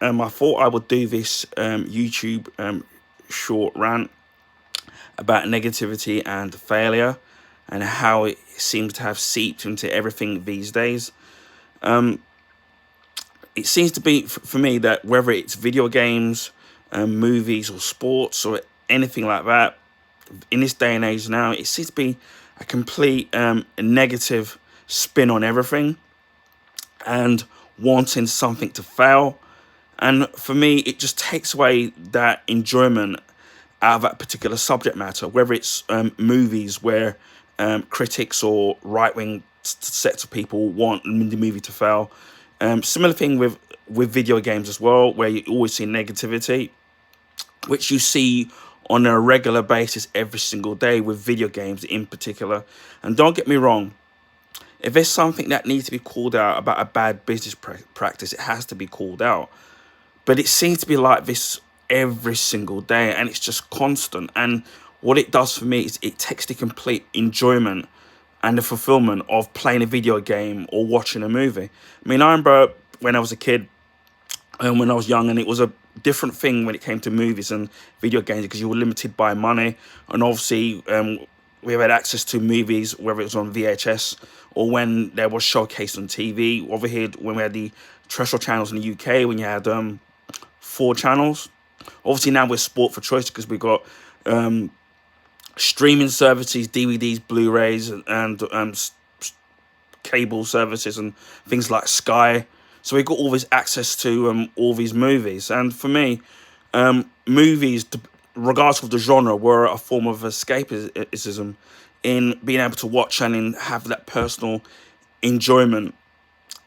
I thought I would do this YouTube short rant about negativity and failure and how it seems to have seeped into everything these days. It seems to be, for me, that whether it's video games, movies or sports or anything like that, in this day and age now, it seems to be a complete negative spin on everything and wanting something to fail. And for me, it just takes away that enjoyment out of that particular subject matter, whether it's movies where critics or right-wing sets of people want the movie to fail. Similar thing with video games as well, where you always see negativity, which you see on a regular basis every single day with video games in particular. And don't get me wrong, if there's something that needs to be called out about a bad business practice, it has to be called out. But it seems to be like this every single day, and it's just constant. And what it does for me is it takes the complete enjoyment and the fulfillment of playing a video game or watching a movie. I mean, I remember when I was a kid and when I was young, and it was a different thing when it came to movies and video games because you were limited by money. And obviously, we had access to movies, whether it was on VHS or when there was showcased on TV. Over here, when we had the terrestrial channels in the UK, when you had 4 channels. Obviously now we're sport for choice because we've got streaming services, DVDs, Blu-rays, and cable services and things like Sky. So we've got all this access to all these movies. And for me, movies, regardless of the genre, were a form of escapism in being able to watch and in have that personal enjoyment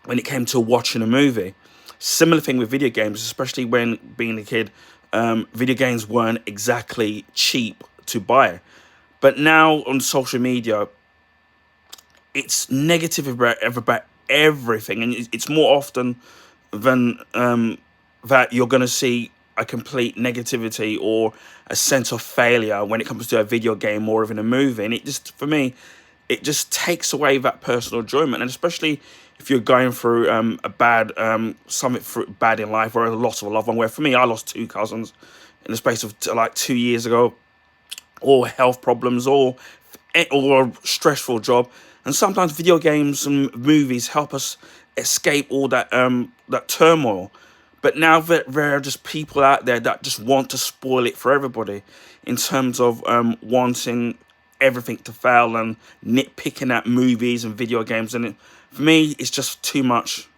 when it came to watching a movie. Similar thing with video games, especially when being a kid, video games weren't exactly cheap to buy. But now on social media, it's negative about everything, and it's more often than that you're going to see a complete negativity or a sense of failure when it comes to a video game or even a movie. And it just, for me, it just takes away that personal enjoyment. And especially if you're going through a bad something bad in life, or a loss of a loved one, where for me I lost 2 cousins in the space of like 2 years ago, or health problems, or a stressful job. And sometimes video games and movies help us escape all that that turmoil. But now there are just people out there that just want to spoil it for everybody in terms of wanting everything to fail and nitpicking at movies and video games. And for me, it's just too much